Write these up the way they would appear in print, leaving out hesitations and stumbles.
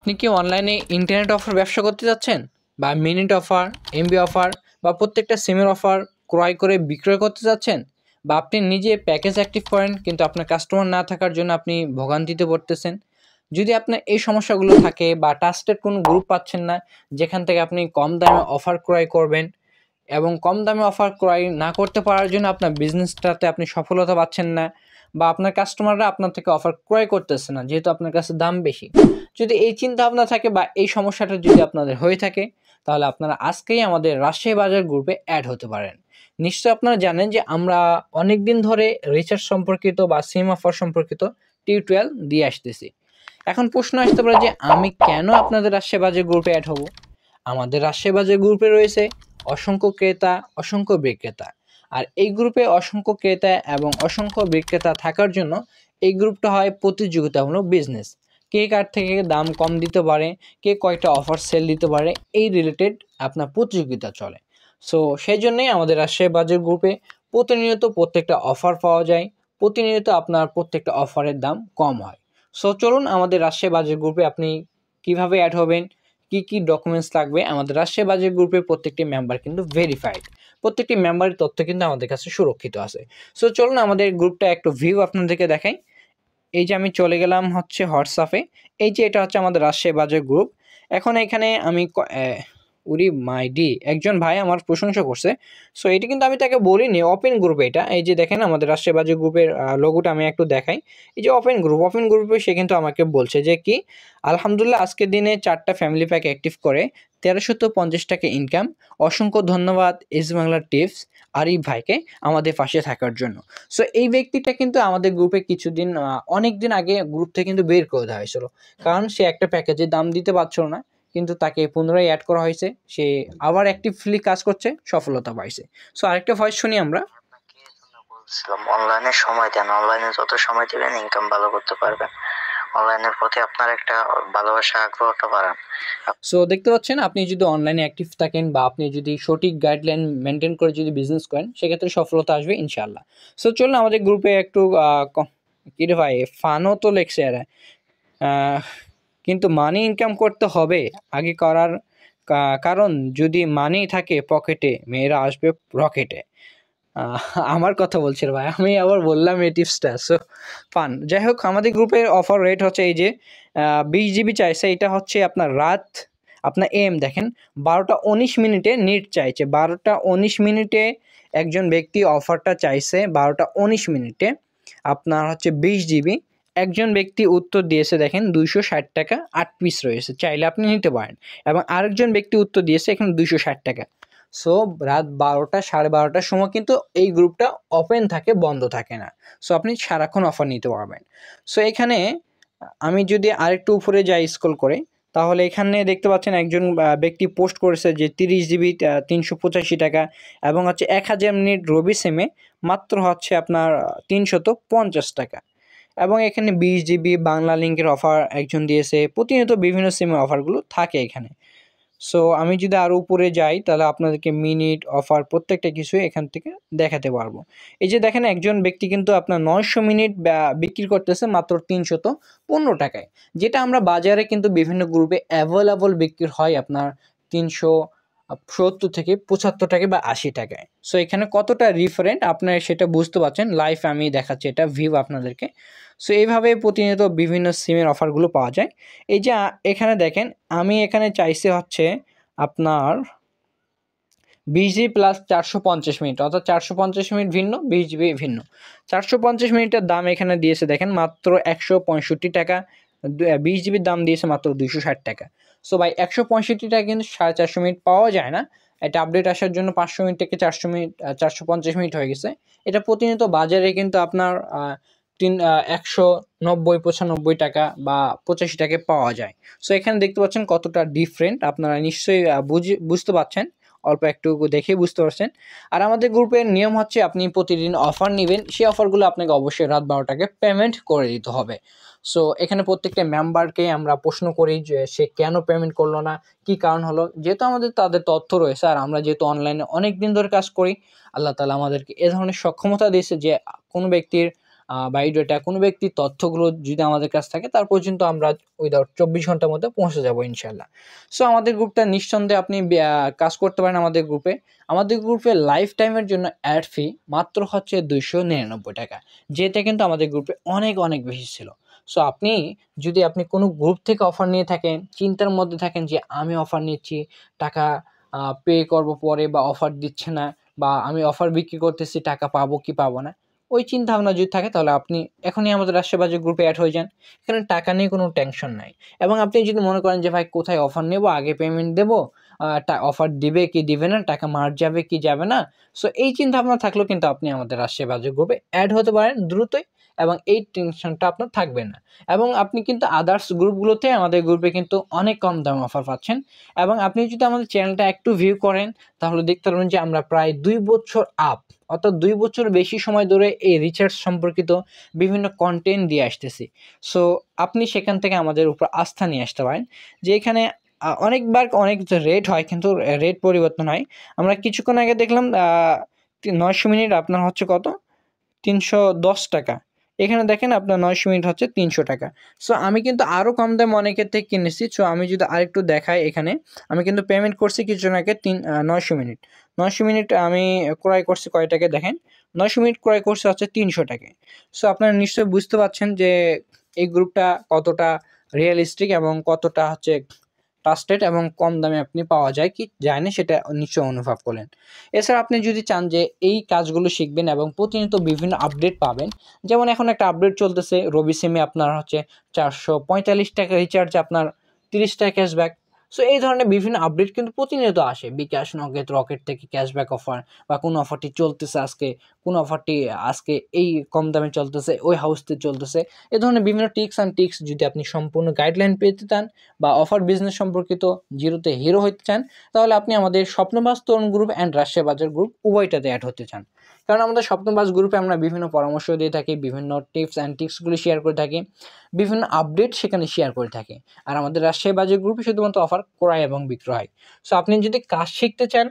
আপনি কি অনলাইনে ইন্টারনেট অফার ব্যবসা করতে যাচ্ছেন? বা মিনিট অফার, এমবি অফার বা প্রত্যেকটা সিমের অফার ক্রয় করে বিক্রয় করতে যাচ্ছেন? বা আপনি নিজে প্যাকেজ অ্যাক্টিভ করেন কিন্তু আপনার কাস্টমার না থাকার জন্য আপনি ভোগান্তিতে পড়তেছেন? যদি আপনার এই সমস্যাগুলো থাকে বা ট্রাস্টেড কোনো গ্রুপ পাচ্ছেন না যেখান থেকে আপনি কম দামে অফার ক্রয় করবেন এবং কম দামে অফার ক্রয় না করতে পারার জন্য আপনার বিজনেসটাতে আপনি সফলতা পাচ্ছেন না বা আপনার কাস্টমাররা আপনার থেকে অফার ক্রয় করতেছে না যেহেতু আপনার কাছে দাম বেশি। যদি এই চিন্তা ভাবনা থাকে বা এই সমস্যাটা যদি আপনাদের হয়ে থাকে তাহলে আপনারা আজকেই আমাদের রাজশাহী বাজার গ্রুপে অ্যাড হতে পারেন। নিশ্চয়ই আপনারা জানেন যে আমরা অনেক দিন ধরে রিচার্জ সম্পর্কিত বা সিম অফার সম্পর্কিত টিউটোরিয়াল দিয়ে আসতেছি। এখন প্রশ্ন আসতে পারে যে আমি কেন আপনাদের রাজশাহী বাজার গ্রুপে অ্যাড হব? আমাদের রাজশাহী বাজার গ্রুপে রয়েছে অসংখ্য ক্রেতা, অসংখ্য বিক্রেতা। আর এই গ্রুপে অসংখ্য ক্রেতা এবং অসংখ্য বিক্রেতা থাকার জন্য এই গ্রুপটা হয় প্রতিযোগিতামূলক বিজনেস। কে কার থেকে দাম কম দিতে পারে, কে কয়টা অফার সেল দিতে পারে, এই রিলেটেড আপনার প্রতিযোগিতা চলে। সো সেই জন্যই আমাদের রাজশাহী বাজার গ্রুপে প্রতিনিয়ত প্রত্যেকটা অফার পাওয়া যায়, প্রতিনিয়ত আপনার প্রত্যেকটা অফারের দাম কম হয়। সো চলুন আমাদের রাজশাহী বাজার গ্রুপে আপনি কিভাবে অ্যাড হবেন, কি কি ডকুমেন্টস লাগবে। আমাদের রাজশাহী বাজার গ্রুপের প্রত্যেকটি মেম্বার কিন্তু ভেরিফাইড, প্রত্যেকটি মেম্বারের তথ্য কিন্তু আমাদের কাছে সুরক্ষিত আছে। সো চলুন আমাদের গ্রুপটা একটু ভিউ আপনাদেরকে দেখাই। এই যে আমি চলে গেলাম হচ্ছে হোয়াটসঅ্যাপে। এই যে এটা হচ্ছে আমাদের রাজশাহী বাজার গ্রুপ। এখন এখানে আমি উরি মাইডি একজন ভাই আমার প্রশংসা করছে। সো এটা কিন্তু আমি তাকে বলিনি ওপেন গ্রুপ এটা। এই যে দেখেন আমাদের রাজশাহী বাজার গ্রুপের লোগোটা আমি একটু দেখাই। এই যে ওপেন গ্রুপে সে কিন্তু আমাকে বলছে যে কি আলহামদুলিল্লাহ আজকের দিনে 4টা ফ্যামিলি প্যাক অ্যাক্টিভ করে 1350 টাকা ইনকাম। অসংখ্য ধন্যবাদ এস বাংলা টিপস আরিফ ভাইকে আমাদের পাশে থাকার জন্য। সো এই ব্যক্তিটা কিন্তু আমাদের গ্রুপে কিছুদিন অনেক দিন আগে গ্রুপ থেকে কিন্তু বের করে দেওয়া হয়েছিল, কারণ সে একটা প্যাকেজের দাম দিতে পারছিল না। কিন্তু তাকে পুনরায় অ্যাড করা হয়েছে, সে আবার অ্যাক্টিভলি কাজ করছে, সফলতা পাইছে। সো আরেকটা ভয়েস শুনি আমরা। বলছিলাম অনলাইনে সময় দেন, অনলাইনে যত সময় দিবেন ইনকাম ভালো করতে পারবেন। অনলাইনের প্রতি আপনার একটা ভালোবাসা আগ্রহটা বাড়ান। সো দেখতে পাচ্ছেন আপনি যদি অনলাইনে অ্যাক্টিভ থাকেন বা আপনি যদি সঠিক গাইডলাইন মেনটেন করে যদি বিজনেস করেন সেক্ষেত্রে সফলতা আসবে ইনশাআল্লাহ। সো চলুন আমাদের গ্রুপে একটু কি রে ভাই ফানও তো লেখছে এরা, কিন্তু মানি ইনকাম করতে হবে আগে করার, কারণ যদি মানি থাকে পকেটে মেয়েরা আসবে রকেটে। আমার কথা বলছি রে ভাই, আমি আবার বললাম এই টিপসটা। সো ফান, যাই হোক আমাদের গ্রুপের অফার রেট হচ্ছে এই যে 20 জিবি চাইছে, এটা হচ্ছে আপনার রাত আপনার দেখেন 12টা 19 মিনিটে নেট চাইছে, 12টা 19 মিনিটে একজন ব্যক্তি অফারটা চাইছে 12টা 19 মিনিটে আপনার হচ্ছে 20 জিবি। একজন ব্যক্তি উত্তর দিয়েছে দেখেন 260 টাকা 8 পিস রয়েছে, চাইলে আপনি নিতে পারেন। এবং আরেকজন ব্যক্তি উত্তর দিয়েছে এখানে 260 টাকা। সো রাত 12টা 12:30টার সময় কিন্তু এই গ্রুপটা ওপেন থাকে, বন্ধ থাকে না। সো আপনি সারাক্ষণ অফার নিতে পারবেন। সো এখানে আমি যদি আরেকটু উপরে যাই স্ক্রল করে, তাহলে এখানে দেখতে পাচ্ছেন একজন ব্যক্তি পোস্ট করেছে যে 30 জিবি 385 টাকা এবং হচ্ছে 1000 মিনিট রবি সিমে মাত্র হচ্ছে আপনার 350 টাকা। এবং এখানে 20 জিবি বাংলা লিঙ্কের অফার একজন দিয়েছে। প্রতিনিয়ত বিভিন্ন সিমের অফারগুলো থাকে এখানে। সো আমি যদি আরও উপরে যাই তাহলে আপনাদেরকে মিনিট অফার প্রত্যেকটা কিছু এখান থেকে দেখাতে পারবো। এই যে দেখেন একজন ব্যক্তি কিন্তু আপনার 900 মিনিট বিক্রি করতেছে মাত্র 315 টাকায়, যেটা আমরা বাজারে কিন্তু বিভিন্ন গ্রুপে অ্যাভেলেবল বিক্রি হয় আপনার 370 থেকে 75 টাকা বা 80 টাকায়। সো এখানে কতটা ডিফারেন্ট আপনারা সেটা বুঝতে পারছেন। লাইভ আমি দেখাচ্ছি এটা ভিউ আপনাদেরকে। সো এইভাবে প্রতিনিয়ত বিভিন্ন সিমের অফারগুলো পাওয়া যায়। এই যে এখানে দেখেন আমি এখানে চাইছি হচ্ছে আপনার 20 জিবি প্লাস 450 মিনিট, অর্থাৎ 450 মিনিট ভিন্ন, 20 জিবি ভিন্ন। 450 মিনিটের দাম এখানে দিয়েছে দেখেন মাত্র 165 টাকা। 20 জিবির দাম দিয়েছে মাত্র 260 টাকা। সো ভাই 165 টাকা কিন্তু 450 মিনিট পাওয়া যায় না। এটা আপডেট আসার জন্য 500 মিনিট থেকে 400 মিনিট 450 মিনিট হয়ে গেছে। এটা প্রতিনিয়ত বাজারে কিন্তু আপনার 190 95 টাকা বা 85 টাকায় পাওয়া যায়। সো এখানে দেখতে পাচ্ছেন কতটা ডিফারেন্ট, আপনারা নিশ্চয়ই বুঝতে পারছেন, অল্প একটু দেখে বুঝতে পারছেন। আর আমাদের গ্রুপের নিয়ম হচ্ছে আপনি প্রতিদিন অফার নেবেন, সেই অফারগুলো আপনাকে অবশ্যই রাত 12টাকে পেমেন্ট করে দিতে হবে। সো এখানে প্রত্যেকটা মেম্বারকে আমরা প্রশ্ন করি যে সে কেন পেমেন্ট করলো না, কি কারণ হলো। যেহেতু আমাদের তাদের তথ্য রয়েছে আর আমরা যেহেতু অনলাইনে অনেক দিন ধরে কাজ করি, আল্লাহ তাআলা আমাদেরকে এ ধরনের সক্ষমতা দিয়েছে যে কোনো ব্যক্তির বায়োডাটা কোনো ব্যক্তির তথ্যগুলো যদি আমাদের কাছে থাকে তার পর্যন্ত আমরা উইদাউট 24 ঘন্টার মধ্যে পৌঁছে যাবো ইনশাল্লাহ। সো আমাদের গ্রুপটা নিঃসন্দেহে আপনি কাজ করতে পারেন আমাদের গ্রুপে। আমাদের গ্রুপে লাইফ টাইমের জন্য অ্যাড ফি মাত্র হচ্ছে 299 টাকা, যেটা কিন্তু আমাদের গ্রুপে অনেক অনেক বেশি ছিল। সো আপনি কোনো গ্রুপ থেকে অফার নিয়ে থাকেন, চিন্তার মধ্যে থাকেন যে আমি অফার নিচ্ছি, টাকা পে করব পরে, বা অফার দিচ্ছে না, বা আমি অফার বিক্রি করতেছি, টাকা পাবো কি পাবো না, ওই চিন্তা ভাবনা যদি থাকে তাহলে আপনি এখনই আমাদের রাজশাহী বাজার গ্রুপে অ্যাড হয়ে যান। এখানে টাকা নিয়ে কোনো টেনশন নাই। এবং আপনি যদি মনে করেন যে ভাই কোথায় অফার নেব, আগে পেমেন্ট দেবো, অফার দিবে কি দিবে না, টাকা মার যাবে কি যাবে না, সো এই চিন্তা ভাবনা থাকলেও কিন্তু আপনি আমাদের রাজশাহী বাজার গ্রুপে অ্যাড হতে পারেন দ্রুতই, এবং এই টেনশনটা আপনার থাকবে না। এবং আপনি কিন্তু আদার্স গ্রুপগুলোতে আমাদের গ্রুপে কিন্তু অনেক কম দামে অফার পাচ্ছেন। এবং আপনি যদি আমাদের চ্যানেলটা একটু ভিউ করেন তাহলে দেখতে পারবেন যে আমরা প্রায় 2 বছর অর্থাৎ 2 বছর বেশি সময় ধরে এই রিসার্চ সম্পর্কিত বিভিন্ন কন্টেন্ট দিয়ে আসতেছি। সো আপনি সেখান থেকে আমাদের উপর আস্থা নিয়ে আসতে পারেন, যে এখানে অনেকবার অনেক রেট হয় কিন্তু রেট পরিবর্তন হয়। আমরা কিছুক্ষণ আগে দেখলাম 900 মিনিট আপনার হচ্ছে কত, 310 টাকা। এখানে দেখেন আপনার 900 মিনিট হচ্ছে 300 টাকা। সো আমি কিন্তু আরও কম দামে অনেকের থেকে কিনেছি। সো আমি যদি আরেকটু দেখাই, এখানে আমি কিন্তু পেমেন্ট করছি কিছুদিন আগে 900 মিনিট। 900 মিনিট আমি ক্রয় করছি কয় টাকায় দেখেন, 900 মিনিট ক্রয় করছে হচ্ছে 300 টাকায়। সো আপনারা নিশ্চয়ই বুঝতে পারছেন যে এই গ্রুপটা কতটা রিয়েলিস্টিক এবং কতটা হচ্ছে ট্রাস্টেড, এবং কম দামে আপনি পাওয়া যায় কি যায় না সেটা নিশ্চয়ই অনুভব করলেন। এছাড়া আপনি যদি চান যে এই কাজগুলো শিখবেন এবং প্রতিনিয়ত বিভিন্ন আপডেট পাবেন, যেমন এখন একটা আপডেট চলতেছে রবি সিমে আপনার হচ্ছে 445 টাকা রিচার্জে আপনার 30 টাকা ক্যাশব্যাক। সো এই ধরনের বিভিন্ন আপডেট কিন্তু প্রতিনিয়ত আসে, বিকাশ, নগদ, রকেট থেকে ক্যাশব্যাক অফার, বা কোন অফারটি চলতেছে আজকে, কোন অফারটি আজকে এই কম দামে চলতেছে, ওই হাউসতে চলতেছে। এ ধরনের বিভিন্ন টিক্স যদি আপনি সম্পূর্ণ গাইডলাইন পেতে চান, বা অফার বিজনেস সম্পর্কিত জিরোতে হিরো হতে চান, তাহলে আপনি আমাদের স্বপ্নবাজ তরুণ গ্রুপ অ্যান্ড রাজশাহী বাজার গ্রুপ উভয়টাতে অ্যাড হতে চান। কারণ আমাদের স্বপ্নবাজ গ্রুপে আমরা বিভিন্ন পরামর্শ দিয়ে থাকি, বিভিন্ন টিপস অ্যান্ড ট্রিক্সগুলি শেয়ার করে থাকি, বিভিন্ন আপডেট সেখানে শেয়ার করে থাকি। আর আমাদের রাজশাহী বাজার গ্রুপে শুধুমাত্র অফার ক্রয় এবং বিক্রয়। সো আপনি যদি কাজ শিখতে চান,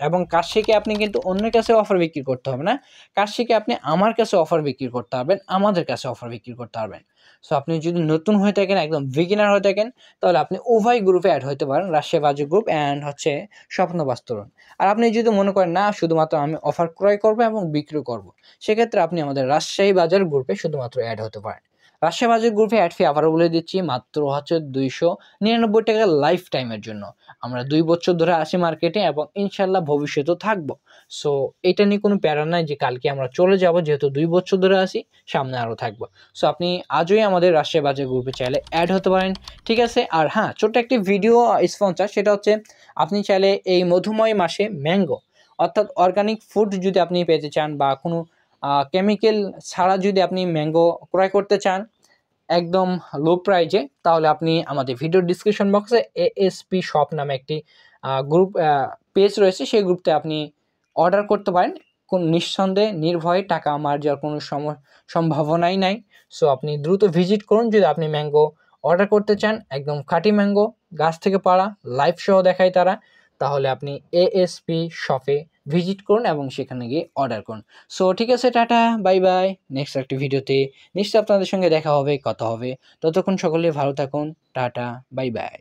এবং কাজ শিখে আপনি কিন্তু অন্যের কাছে অফার বিক্রি করতে হবে না, কাজ শিখে আপনি আমার কাছে অফার বিক্রি করতে পারবেন, আমাদের কাছে অফার বিক্রি করতে পারবেন। সো আপনি যদি নতুন হয়ে থাকেন, একদম বিগিনার হয়ে থাকেন, তাহলে আপনি উভয় গ্রুপে অ্যাড হতে পারেন, রাজশাহী বাজার গ্রুপ অ্যান্ড হচ্ছে স্বপ্নবাজ তরুণ। আর আপনি যদি মনে করেন না শুধুমাত্র আমি অফার ক্রয় করবো এবং বিক্রি করব, সেক্ষেত্রে আপনি আমাদের রাজশাহী বাজার গ্রুপে শুধুমাত্র অ্যাড হতে পারেন। রাজশাহী বাজার গ্রুপে অ্যাড ফি আবারও বলে দিচ্ছি, মাত্র হচ্ছে 299 টাকা লাইফ টাইমের জন্য। আমরা 2 বছর ধরে আসি মার্কেটে, এবং ইনশাল্লাহ ভবিষ্যতেও থাকবো। সো এটা নিয়ে কোনো প্যারা নাই যে কালকে আমরা চলে যাব, যেহেতু 2 বছর ধরে আসি, সামনে আরও থাকবো। সো আপনি আজই আমাদের রাজশাহী বাজার গ্রুপে চাইলে অ্যাড হতে পারেন, ঠিক আছে। আর হ্যাঁ, ছোট্ট একটি ভিডিও স্পন্সর, সেটা হচ্ছে আপনি চাইলে এই মধুময় মাসে ম্যাঙ্গো অর্থাৎ অর্গানিক ফুড যদি আপনি পেতে চান, বা কোনো কেমিক্যাল ছাড়া যদি আপনি ম্যাঙ্গো ক্রয় করতে চান একদম লো প্রাইজে, তাহলে আপনি আমাদের ভিডিও ডিসক্রিপশন বক্সে এএসপি শপ নামে একটি গ্রুপ পেজ রয়েছে, সেই গ্রুপতে আপনি অর্ডার করতে পারেন। কোন নিঃসন্দেহে নির্ভয়ে, টাকা মার যাওয়ার কোনো সম্ভাবনাই নাই। সো আপনি দ্রুত ভিজিট করুন যদি আপনি ম্যাঙ্গো অর্ডার করতে চান, একদম খাঁটি ম্যাঙ্গো, গাছ থেকে পাড়া, লাইভ সহ দেখায় তারা। তাহলে আপনি এএসপি শপে ভিজিট করুন এবং সেখানে গিয়ে অর্ডার করুন। সো ঠিক আছে, টাটা, বাই বাই। নেক্সট একটি ভিডিওতে নিশ্চয়ই আপনাদের সঙ্গে দেখা হবে, কথা হবে। ততক্ষণ সকলে ভালো থাকুন, টাটা, বাই বাই।